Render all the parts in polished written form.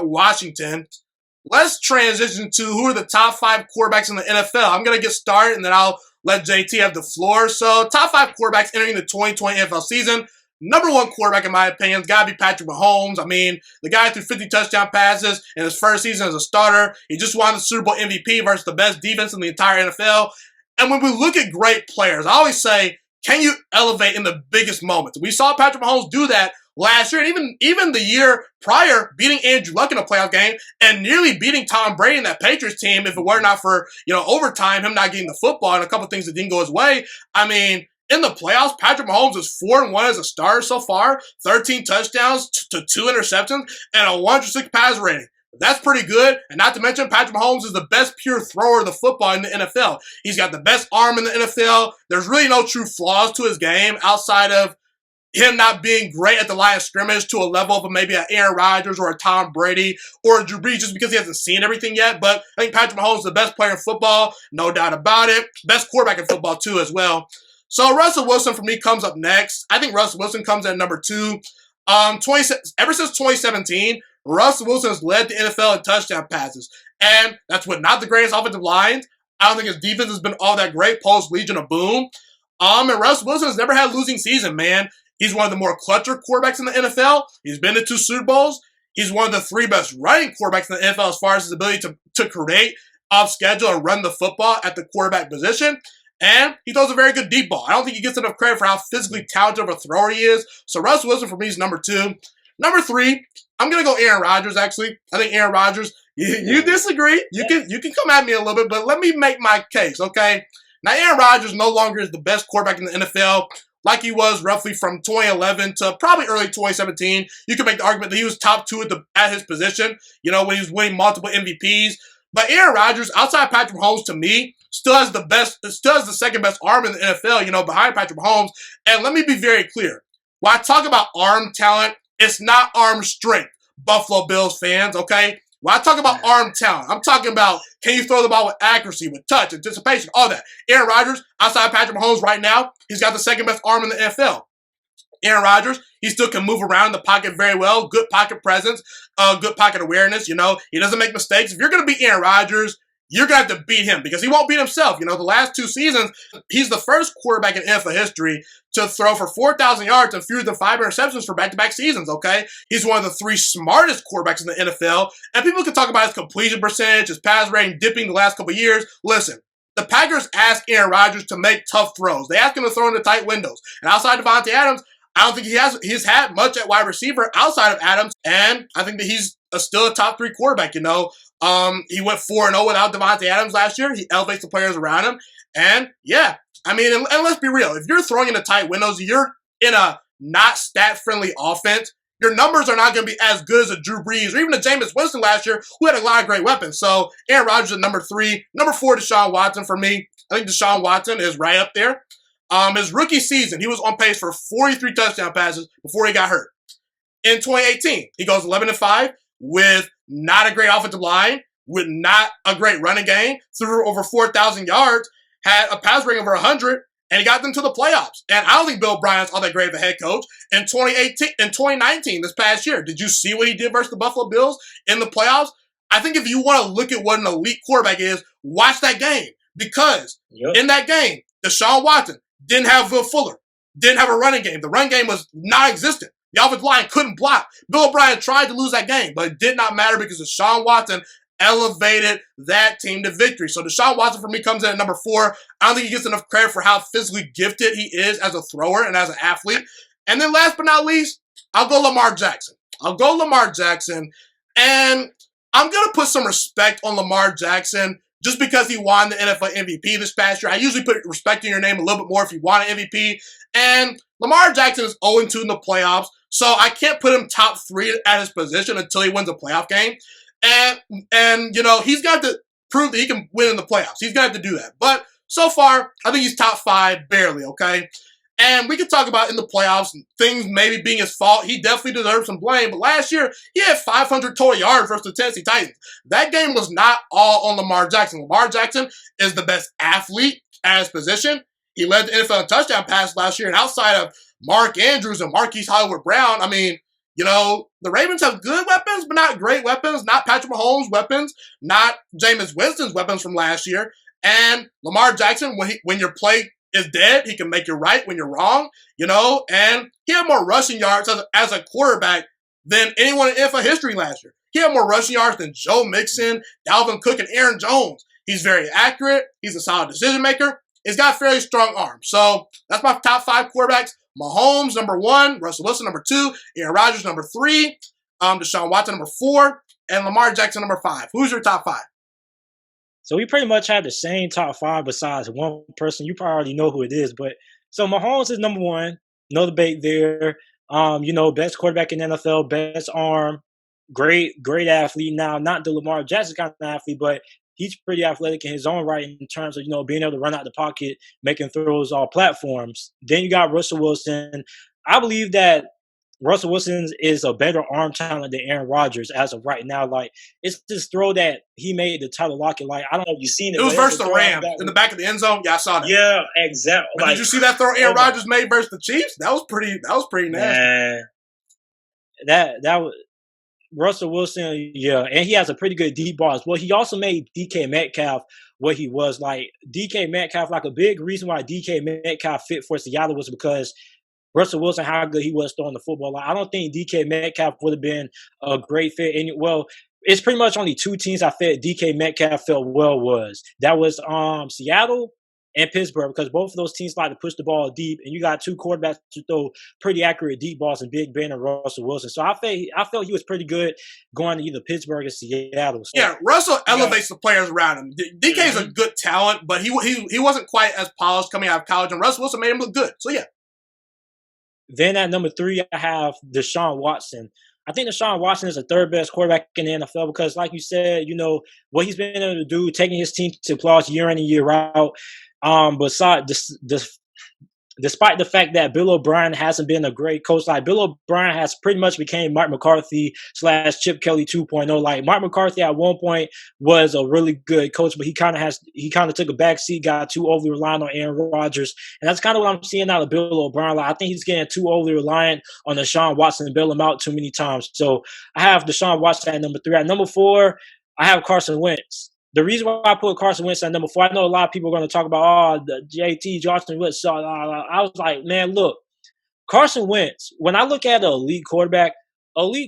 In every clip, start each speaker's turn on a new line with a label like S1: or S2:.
S1: about Washington, let's transition to who are the top 5 quarterbacks in the NFL. I'm going to get started, and then I'll let JT have the floor. So, top 5 quarterbacks entering the 2020 NFL season. Number 1 quarterback, in my opinion, has got to be Patrick Mahomes. I mean, the guy threw 50 touchdown passes in his first season as a starter. He just won the Super Bowl MVP versus the best defense in the entire NFL. And when we look at great players, I always say, can you elevate in the biggest moments? We saw Patrick Mahomes do that last year, and even the year prior, beating Andrew Luck in a playoff game and nearly beating Tom Brady in that Patriots team if it were not for, overtime, him not getting the football and a couple things that didn't go his way. I mean, in the playoffs, Patrick Mahomes is 4-1 as a starter so far, 13 touchdowns to 2 interceptions, and a 106 passer rating. That's pretty good. And not to mention, Patrick Mahomes is the best pure thrower of the football in the NFL. He's got the best arm in the NFL. There's really no true flaws to his game outside of him not being great at the line of scrimmage to a level of maybe an Aaron Rodgers or a Tom Brady or a Drew Brees just because he hasn't seen everything yet. But I think Patrick Mahomes is the best player in football, no doubt about it. Best quarterback in football, too, as well. So Russell Wilson, for me, comes up next. I think Russell Wilson comes at number 2. Ever since 2017, Russell Wilson has led the NFL in touchdown passes. And that's with not the greatest offensive lines. I don't think his defense has been all that great post-Legion of Boom. And Russell Wilson has never had a losing season, man. He's one of the more clutcher quarterbacks in the NFL. He's been to 2 Super Bowls. He's one of the 3 best running quarterbacks in the NFL as far as his ability to create off schedule and run the football at the quarterback position. And he throws a very good deep ball. I don't think he gets enough credit for how physically talented of a thrower he is. So Russell Wilson for me is number 2. Number 3, I'm going to go Aaron Rodgers, actually. I think Aaron Rodgers, you disagree. You can come at me a little bit, but let me make my case, okay? Now, Aaron Rodgers no longer is the best quarterback in the NFL like he was roughly from 2011 to probably early 2017. You could make the argument that he was top 2 at his position, when he was winning multiple MVPs. But Aaron Rodgers, outside Patrick Mahomes, to me, still has the second best arm in the NFL, behind Patrick Mahomes. And let me be very clear. When I talk about arm talent, it's not arm strength, Buffalo Bills fans, okay? When I talk about arm talent, I'm talking about can you throw the ball with accuracy, with touch, anticipation, all that. Aaron Rodgers, outside Patrick Mahomes right now, he's got the second best arm in the NFL. Aaron Rodgers, he still can move around the pocket very well, good pocket presence, good pocket awareness, he doesn't make mistakes. If you're going to beat Aaron Rodgers, you're going to have to beat him because he won't beat himself. The last 2 seasons, he's the first quarterback in NFL history to throw for 4,000 yards and fewer than 5 interceptions for back-to-back seasons, okay? He's one of the 3 smartest quarterbacks in the NFL, and people can talk about his completion percentage, his pass rating dipping the last couple of years. Listen, the Packers asked Aaron Rodgers to make tough throws. They asked him to throw into tight windows. And outside Devontae Adams, I don't think he's had much at wide receiver outside of Adams, and I think that he's still a top 3 quarterback, He went 4-0 without Devontae Adams last year. He elevates the players around him. And, yeah, I mean, and let's be real. If you're throwing into tight windows, you're in a not stat-friendly offense, your numbers are not going to be as good as a Drew Brees or even a Jameis Winston last year, who had a lot of great weapons. So, Aaron Rodgers at number 3. Number 4, Deshaun Watson for me. I think Deshaun Watson is right up there. His rookie season, he was on pace for 43 touchdown passes before he got hurt. In 2018, he goes 11-5 with not a great offensive line, with not a great running game, threw over 4,000 yards, had a pass rating over 100, and he got them to the playoffs. And I don't think Bill Bryant's all that great of a head coach. In 2019, this past year, did you see what he did versus the Buffalo Bills in the playoffs? I think if you want to look at what an elite quarterback is, watch that game. Because in that game, Deshaun Watson didn't have Will Fuller, didn't have a running game. The run game was non-existent. The offensive line couldn't block. Bill O'Brien tried to lose that game, but it did not matter because Deshaun Watson elevated that team to victory. So Deshaun Watson for me comes in at number 4. I don't think he gets enough credit for how physically gifted he is as a thrower and as an athlete. And then last but not least, I'll go Lamar Jackson. And I'm going to put some respect on Lamar Jackson just because he won the NFL MVP this past year. I usually put respect in your name a little bit more if you won an MVP. And Lamar Jackson is 0-2 in the playoffs, so I can't put him top 3 at his position until he wins a playoff game. And he's got to prove that he can win in the playoffs. He's got to do that. But so far, I think he's top 5, barely, okay? And we could talk about in the playoffs, things maybe being his fault. He definitely deserves some blame. But last year, he had 500 total yards versus the Tennessee Titans. That game was not all on Lamar Jackson. Lamar Jackson is the best athlete at his position. He led the NFL in touchdown passes last year. And outside of Mark Andrews and Marquise Hollywood Brown, I mean, The Ravens have good weapons, but not great weapons. Not Patrick Mahomes' weapons. Not Jameis Winston's weapons from last year. And Lamar Jackson, when your play is dead, he can make you right when you're wrong. And he had more rushing yards as a quarterback than anyone in NFL history last year. He had more rushing yards than Joe Mixon, Dalvin Cook, and Aaron Jones. He's very accurate. He's a solid decision maker. He's got a fairly strong arm. So that's my top 5 quarterbacks. Mahomes, number 1. Russell Wilson, number 2. Aaron Rodgers, number 3. Deshaun Watson, number 4. And Lamar Jackson, number 5. Who's your top 5?
S2: So we pretty much had the same top 5 besides one person. You probably already know who it is. But so Mahomes is number 1. No debate there. Best quarterback in the NFL, best arm, great athlete. Now, not the Lamar Jackson kind of athlete, but he's pretty athletic in his own right in terms of, being able to run out the pocket, making throws all platforms. Then you got Russell Wilson. I believe that Russell Wilson is a better arm talent than Aaron Rodgers as of right now. Like, it's this throw that he made to Tyler Lockett. Like, I don't know if you've seen it.
S1: It was versus the Rams in the back of the end zone. Yeah, I saw that.
S2: Yeah, exactly.
S1: But did you see that throw Aaron Rodgers made versus the Chiefs? That was pretty nasty.
S2: Man, that was Russell Wilson, yeah, and he has a pretty good deep ball as well. He also made DK Metcalf what he was. Like, DK Metcalf, like, a big reason why DK Metcalf fit for Seattle was because Russell Wilson, how good he was throwing the football. Like, I don't think DK Metcalf would have been a great fit. And, well, it's pretty much only 2 teams I felt DK Metcalf felt well was. That was Seattle and Pittsburgh, because both of those teams like to push the ball deep, and you got 2 quarterbacks to throw pretty accurate deep balls in Big Ben and Russell Wilson. So I felt he was pretty good going to either Pittsburgh or Seattle. So,
S1: yeah, Russell elevates the players around him. DK is a good talent, but he wasn't quite as polished coming out of college, and Russell Wilson made him look good. So yeah.
S2: Then at number 3, I have Deshaun Watson. I think Deshaun Watson is the 3rd best quarterback in the NFL because, like you said, what he's been able to do, taking his team to playoffs year in and year out. Despite the fact that Bill O'Brien hasn't been a great coach, like Bill O'Brien has pretty much became Mark McCarthy / Chip Kelly 2.0. Like, Mark McCarthy at one point was a really good coach, but he kind of took a back seat, got too overly reliant on Aaron Rodgers, and that's kind of what I'm seeing out of Bill O'Brien. Like, I think he's getting too overly reliant on Deshaun Watson and bail him out too many times. So I have Deshaun Watson at number 3. At number 4, I have Carson Wentz. The reason why I put Carson Wentz at number 4, I know a lot of people are going to talk about, the JT, Johnson Wentz. So I was like, man, look, Carson Wentz, when I look at an elite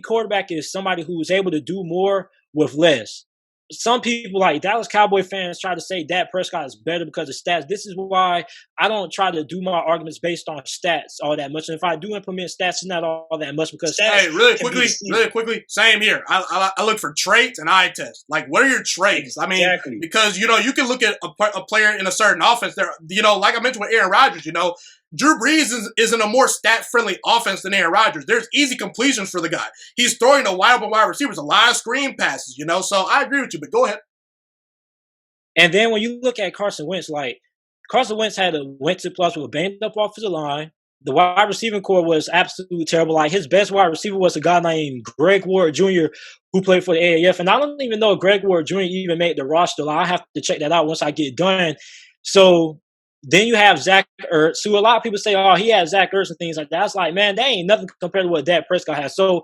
S2: quarterback is somebody who's able to do more with less. Some people, like Dallas Cowboy fans, try to say Dak Prescott is better because of stats. This is why I don't try to do my arguments based on stats all that much. And if I do implement stats, it's not all that much because stats.
S1: Hey, really quickly, same here. I look for traits and eye tests. Like, what are your traits? I mean, exactly. Because you can look at a player in a certain offense. There, like I mentioned with Aaron Rodgers, Drew Brees isn't a more stat-friendly offense than Aaron Rodgers. There's easy completions for the guy. He's throwing to wide open wide receivers, a lot of screen passes, So I agree with you, but go ahead.
S2: And then when you look at Carson Wentz, like, Carson Wentz went to plus with a banged-up offensive line. The wide receiving core was absolutely terrible. Like, his best wide receiver was a guy named Greg Ward Jr., who played for the AAF. And I don't even know if Greg Ward Jr. even made the roster. Like, I have to check that out once I get done. So then you have Zach Ertz, who a lot of people say, oh, he has Zach Ertz and things like that. It's like, man, that ain't nothing compared to what Dak Prescott has. So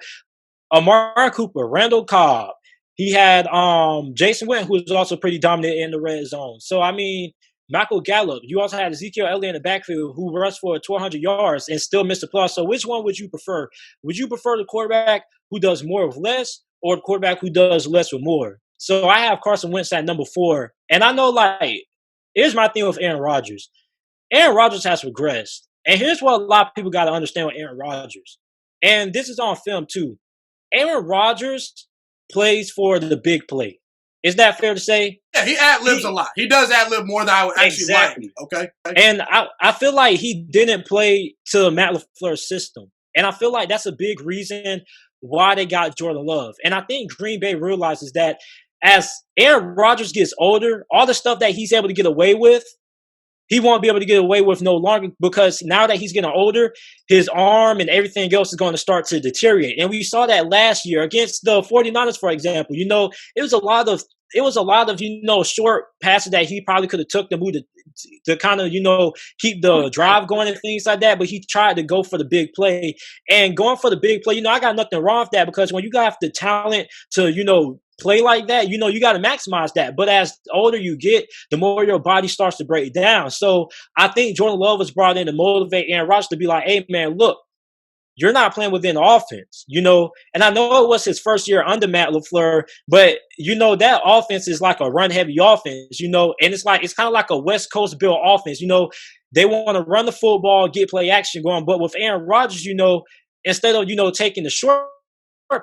S2: Amari Cooper, Randall Cobb, he had Jason Witten, who was also pretty dominant in the red zone. So, I mean, Michael Gallup, you also had Ezekiel Elliott in the backfield who rushed for 1,200 yards and still missed the plus. So which one would you prefer? Would you prefer the quarterback who does more with less or the quarterback who does less with more? So I have Carson Wentz at number 4. And I know, like, here's my thing with Aaron Rodgers. Aaron Rodgers has regressed. And here's what a lot of people got to understand with Aaron Rodgers. And this is on film, too. Aaron Rodgers plays for the big play. Is that fair to say?
S1: Yeah, he ad-libs a lot. He does ad-lib more than I would actually like. Okay?
S2: And I feel like he didn't play to Matt LaFleur's system. And I feel like that's a big reason why they got Jordan Love. And I think Green Bay realizes that as Aaron Rodgers gets older, all the stuff that he's able to get away with, he won't be able to get away with no longer because now that he's getting older, his arm and everything else is going to start to deteriorate. And we saw that last year against the 49ers, for example. It was a lot of short passes that he probably could have took to move to kind of, keep the drive going and things like that. But he tried to go for the big play. And going for the big play, I got nothing wrong with that, because when you got the talent to, play like that, you got to maximize that. But as the older you get, the more your body starts to break down. So I think Jordan Love was brought in to motivate Aaron Rodgers to be like, hey, man, look, you're not playing within the offense, And I know it was his first year under Matt LaFleur, but, that offense is like a run-heavy offense, and it's kind of like a West Coast built offense, They want to run the football, get play action going. But with Aaron Rodgers, instead of, taking the short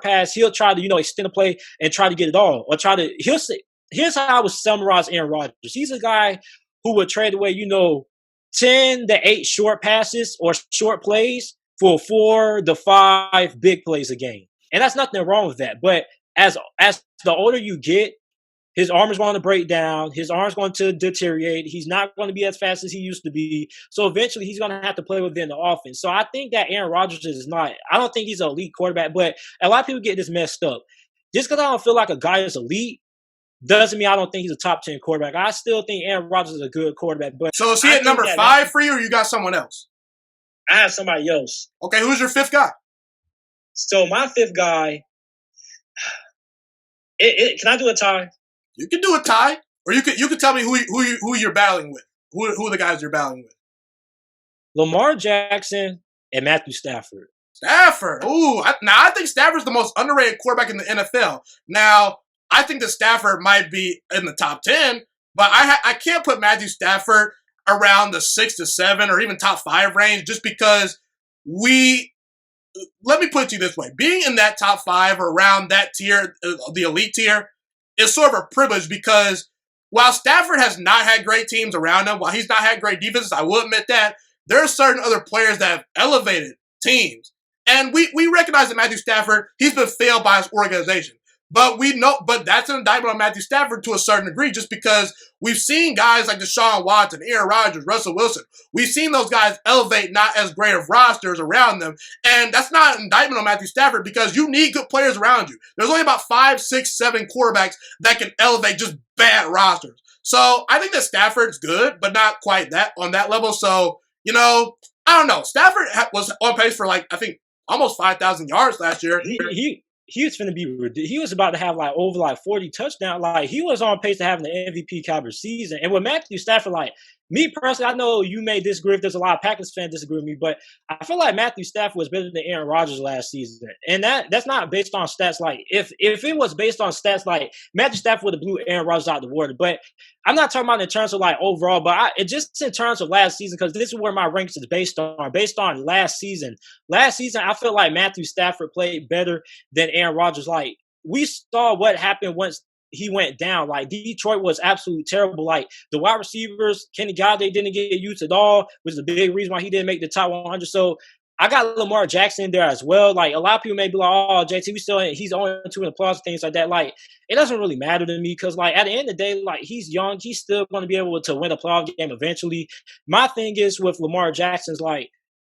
S2: pass, he'll try to, extend the play and try to get it all. Or he'll say, here's how I would summarize Aaron Rodgers. He's a guy who would trade away, 10 to 8 short passes or short plays for 4 to 5 big plays a game. And that's nothing wrong with that. But as the older you get, his arm is going to break down. His arm is going to deteriorate. He's not going to be as fast as he used to be. So eventually he's going to have to play within the offense. So I think that Aaron Rodgers is not – I don't think he's an elite quarterback. But a lot of people get this messed up. Just because I don't feel like a guy is elite doesn't mean I don't think he's a top 10 quarterback. I still think Aaron Rodgers is a good quarterback. But
S1: so is he at number 5 for you, or you got someone else?
S3: I have somebody else.
S1: Okay, who's your 5th guy?
S3: So my 5th guy – can I do a tie?
S1: You can do a tie, or you could tell me who you're battling with. Who are the guys you're battling with?
S2: Lamar Jackson and Matthew Stafford.
S1: Stafford. Ooh, I think Stafford's the most underrated quarterback in the NFL. Now, I think that Stafford might be in the top 10, but I can't put Matthew Stafford around the 6 to 7 or even top 5 range, just because let me put it to you this way. Being in that top 5 or around that tier, the elite tier, is sort of a privilege, because while Stafford has not had great teams around him, while he's not had great defenses, I will admit that, there are certain other players that have elevated teams. And we recognize that Matthew Stafford, he's been failed by his organization. But that's an indictment on Matthew Stafford to a certain degree, just because we've seen guys like Deshaun Watson, Aaron Rodgers, Russell Wilson. We've seen those guys elevate not as great of rosters around them. And that's not an indictment on Matthew Stafford, because you need good players around you. There's only about 5, 6, 7 quarterbacks that can elevate just bad rosters. So I think that Stafford's good, but not quite that on that level. So, I don't know. Stafford was on pace for I think almost 5,000 yards last year.
S2: He was finna be ridiculous. He was about to have over 40 touchdowns. He was on pace to having the MVP caliber season. And with Matthew Stafford, me personally, I know you may disagree. If there's a lot of Packers fans disagree with me, but I feel like Matthew Stafford was better than Aaron Rodgers last season. And that's not based on stats. If it was based on stats, Matthew Stafford would have blew Aaron Rodgers out the water. But I'm not talking about in terms of overall, but just in terms of last season, because this is where my ranks is based on last season. Last season, I feel like Matthew Stafford played better than Aaron Rodgers. We saw what happened once he went down. Detroit was absolutely terrible. The wide receivers, Kenny Galladay didn't get used at all, which is a big reason why he didn't make the top 100. So I got Lamar Jackson in there as well. A lot of people may be like, oh, JT, he's only 2 in the playoffs, things like that. It doesn't really matter to me, because at the end of the day, he's young. He's still going to be able to win a playoff game eventually. My thing is with Lamar Jackson's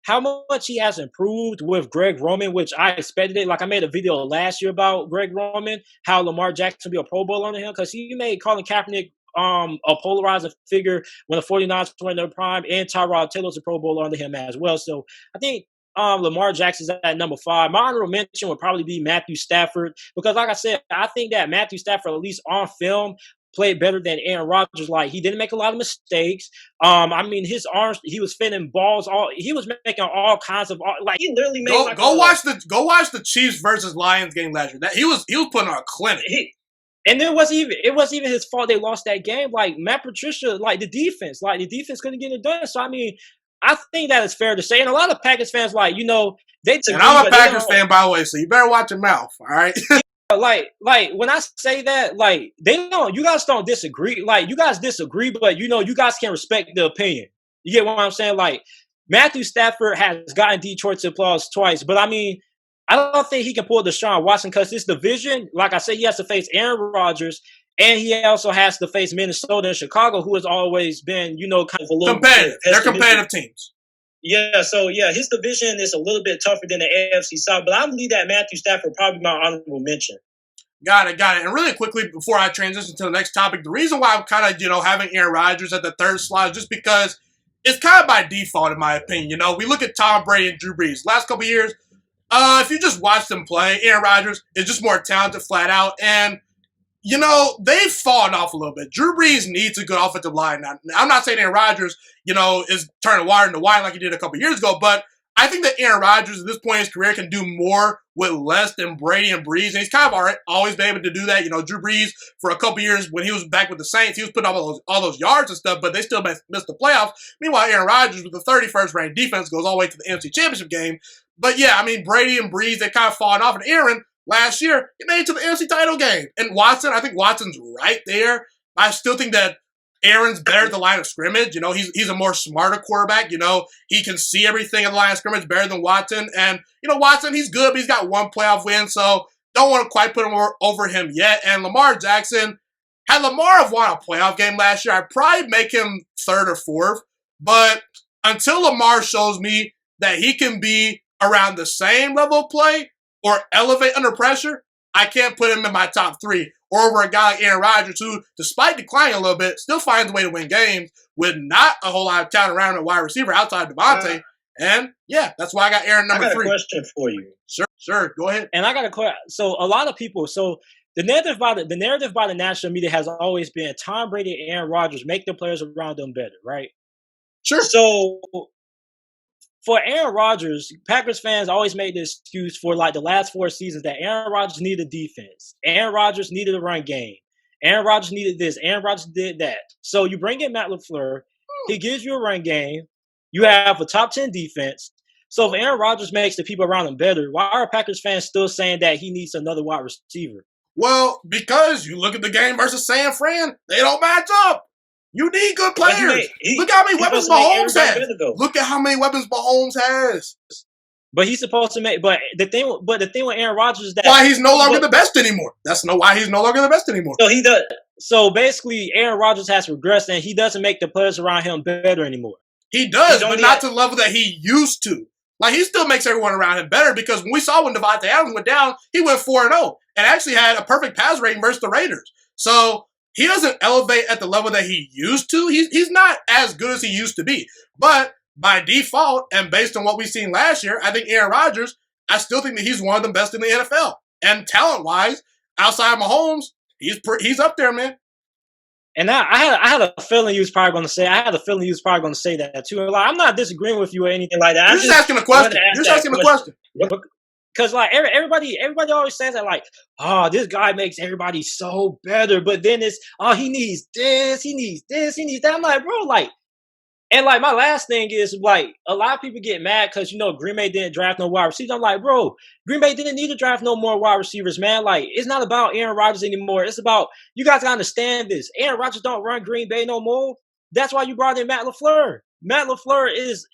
S2: how much he has improved with Greg Roman, which I expected it. I made a video last year about Greg Roman, how Lamar Jackson will be a Pro Bowl under him, because he made Colin Kaepernick a polarizing figure when the 49ers were in their prime, and Tyrod Taylor's a Pro Bowl under him as well. So I think Lamar Jackson's at number 5. My honorable mention would probably be Matthew Stafford, because like I said, I think that Matthew Stafford, at least on film, played better than Aaron Rodgers. He didn't make a lot of mistakes. His arms, he was fitting balls. He was making all kinds of he literally made.
S1: Go watch the Chiefs versus Lions game last year. He was putting on a clinic.
S2: And it wasn't even his fault they lost that game. Matt Patricia, the defense couldn't get it done. So I think that is fair to say. And a lot of Packers fans, they.
S1: And I'm a Packers fan, by the way, so you better watch your mouth. All right.
S2: When I say that, they don't. You guys don't disagree. You guys disagree, but you guys can respect the opinion. You get what I'm saying? Matthew Stafford has gotten Detroit to the playoffs twice, but I don't think he can pull Deshaun Watson, because this division, like I said, he has to face Aaron Rodgers, and he also has to face Minnesota and Chicago, who has always been, kind of a little
S1: competitive. They're competitive teams.
S3: Yeah, so his division is a little bit tougher than the AFC South, but I believe that Matthew Stafford probably my honorable mention.
S1: Got it. And really quickly, before I transition to the next topic, the reason why I'm kind of, having Aaron Rodgers at the third slot is just because it's kind of by default, in my opinion. We look at Tom Brady and Drew Brees. Last couple of years, if you just watch them play, Aaron Rodgers is just more talented flat out. And, they've fallen off a little bit. Drew Brees needs a good offensive line. Now, I'm not saying Aaron Rodgers, is turning water into wine like he did a couple years ago, but I think that Aaron Rodgers at this point in his career can do more with less than Brady and Brees, and he's kind of always been able to do that. Drew Brees, for a couple years when he was back with the Saints, he was putting up all those yards and stuff, but they still missed the playoffs. Meanwhile, Aaron Rodgers, with the 31st ranked defense, goes all the way to the NFC Championship game. But yeah, Brady and Brees, they kind of fallen off, and Aaron, last year, he made it to the NFC title game. And Watson, I think Watson's right there. I still think that Aaron's better at the line of scrimmage. He's a more smarter quarterback. He can see everything at the line of scrimmage better than Watson. And, Watson, he's good, but he's got one playoff win, so don't want to quite put him over him yet. And Lamar Jackson, had Lamar have won a playoff game last year, I'd probably make him third or fourth. But until Lamar shows me that he can be around the same level of play or elevate under pressure, I can't put him in my top three. Or over a guy like Aaron Rodgers, who, despite declining a little bit, still finds a way to win games with not a whole lot of talent around him at wide receiver outside of Devontae. And, yeah, that's why I got Aaron number 3.
S3: I got a question for you.
S1: Sure, go ahead.
S2: And I got a question. So a lot of people, the narrative by the national media has always been Tom Brady and Aaron Rodgers make the players around them better, right?
S1: Sure.
S2: So for Aaron Rodgers, Packers fans always made the excuse for the last 4 seasons that Aaron Rodgers needed defense. Aaron Rodgers needed a run game. Aaron Rodgers needed this. Aaron Rodgers did that. So you bring in Matt LaFleur. He gives you a run game. You have a top 10 defense. So if Aaron Rodgers makes the people around him better, why are Packers fans still saying that he needs another wide receiver?
S1: Well, because you look at the game versus San Fran, they don't match up. You need good players. Look how many weapons Mahomes has. Look at how many weapons Mahomes has.
S2: But he's supposed to make. But the thing with Aaron Rodgers is that
S1: why he's no longer the best anymore. That's why he's no longer the best anymore.
S3: So he does.
S2: So basically, Aaron Rodgers has regressed, and he doesn't make the players around him better anymore.
S1: He does, but not to the level that he used to. He still makes everyone around him better, because when we saw when Devontae Adams went down, he went 4-0 and actually had a perfect pass rating versus the Raiders. So he doesn't elevate at the level that he used to. He's not as good as he used to be. But by default, and based on what we've seen last year, I think Aaron Rodgers, I still think that he's one of the best in the NFL. And talent-wise, outside of Mahomes, he's up there, man.
S2: And I had a feeling you was probably going to say. I had a feeling you was probably going to say that too. I'm not disagreeing with you or anything like that.
S1: You're just asking a question. You're just asking a question.
S2: Because everybody always says that this guy makes everybody so better, but then it's he needs this, he needs this, he needs that. I'm like, bro, and my last thing is a lot of people get mad because Green Bay didn't draft no wide receivers. I'm like, bro, Green Bay didn't need to draft no more wide receivers, man. It's not about Aaron Rodgers anymore. It's about, you guys gotta understand this. Aaron Rodgers don't run Green Bay no more. That's why you brought in Matt LaFleur. Matt LaFleur is,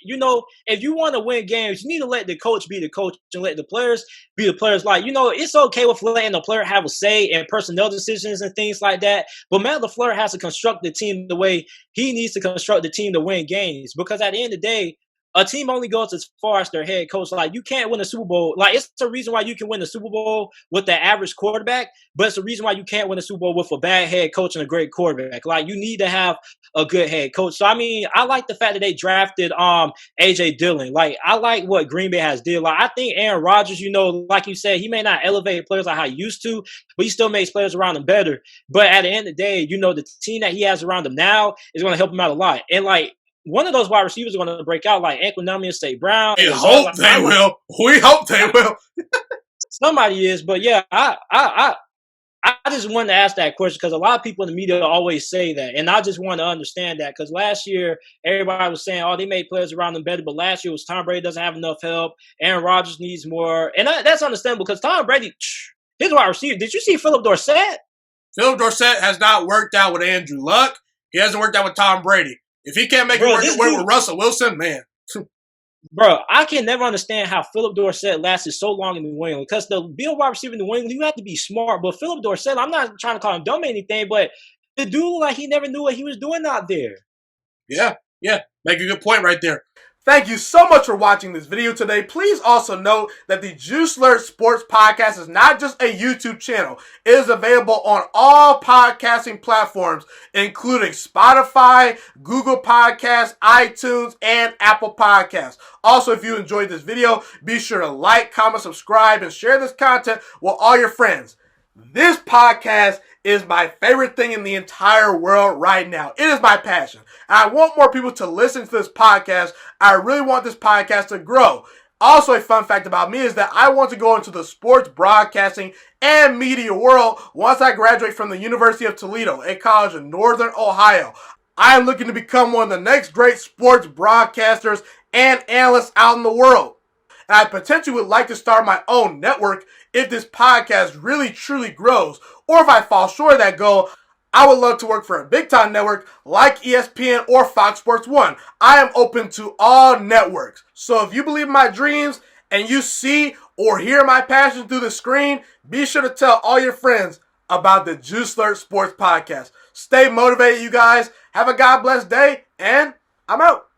S2: if you want to win games, you need to let the coach be the coach and let the players be the players. It's okay with letting the player have a say in personnel decisions and things like that. But Matt LaFleur has to construct the team the way he needs to construct the team to win games. Because at the end of the day, a team only goes as far as their head coach. You can't win a Super Bowl. It's the reason why you can win the Super Bowl with the average quarterback, but it's the reason why you can't win a Super Bowl with a bad head coach and a great quarterback. You need to have a good head coach. So, I like the fact that they drafted A.J. Dillon. I like what Green Bay has did. I think Aaron Rodgers, like you said, he may not elevate players like how he used to, but he still makes players around him better. But at the end of the day, the team that he has around him now is going to help him out a lot. And, one of those wide receivers are going to break out, Equinemius St. Brown.
S1: We hope they will. We hope they will.
S2: Somebody is, but yeah, I just wanted to ask that question because a lot of people in the media always say that, and I just want to understand that because last year everybody was saying, they made players around them better, but last year was Tom Brady doesn't have enough help, Aaron Rodgers needs more, and that's understandable because Tom Brady, his wide receiver. Did you see Philip Dorsett?
S1: Philip Dorsett has not worked out with Andrew Luck. He hasn't worked out with Tom Brady. If he can't make it work with Russell Wilson, man.
S2: Bro, I can never understand how Philip Dorsett lasted so long in New England. Because to be a wide receiver in New England, you have to be smart. But Philip Dorsett, I'm not trying to call him dumb or anything, but the dude he never knew what he was doing out there.
S1: Yeah. Make a good point right there. Thank you so much for watching this video today. Please also note that the Juice Alert Sports Podcast is not just a YouTube channel. It is available on all podcasting platforms, including Spotify, Google Podcasts, iTunes, and Apple Podcasts. Also, if you enjoyed this video, be sure to like, comment, subscribe, and share this content with all your friends. This podcast is my favorite thing in the entire world right now. It is my passion. And I want more people to listen to this podcast. I really want this podcast to grow. Also, a fun fact about me is that I want to go into the sports broadcasting and media world once I graduate from the University of Toledo, a college in Northern Ohio. I am looking to become one of the next great sports broadcasters and analysts out in the world. And I potentially would like to start my own network if this podcast really truly grows. Or if I fall short of that goal, I would love to work for a big time network like ESPN or Fox Sports 1. I am open to all networks. So if you believe in my dreams and you see or hear my passion through the screen, be sure to tell all your friends about the Juice Alert Sports Podcast. Stay motivated, you guys. Have a God bless day, and I'm out.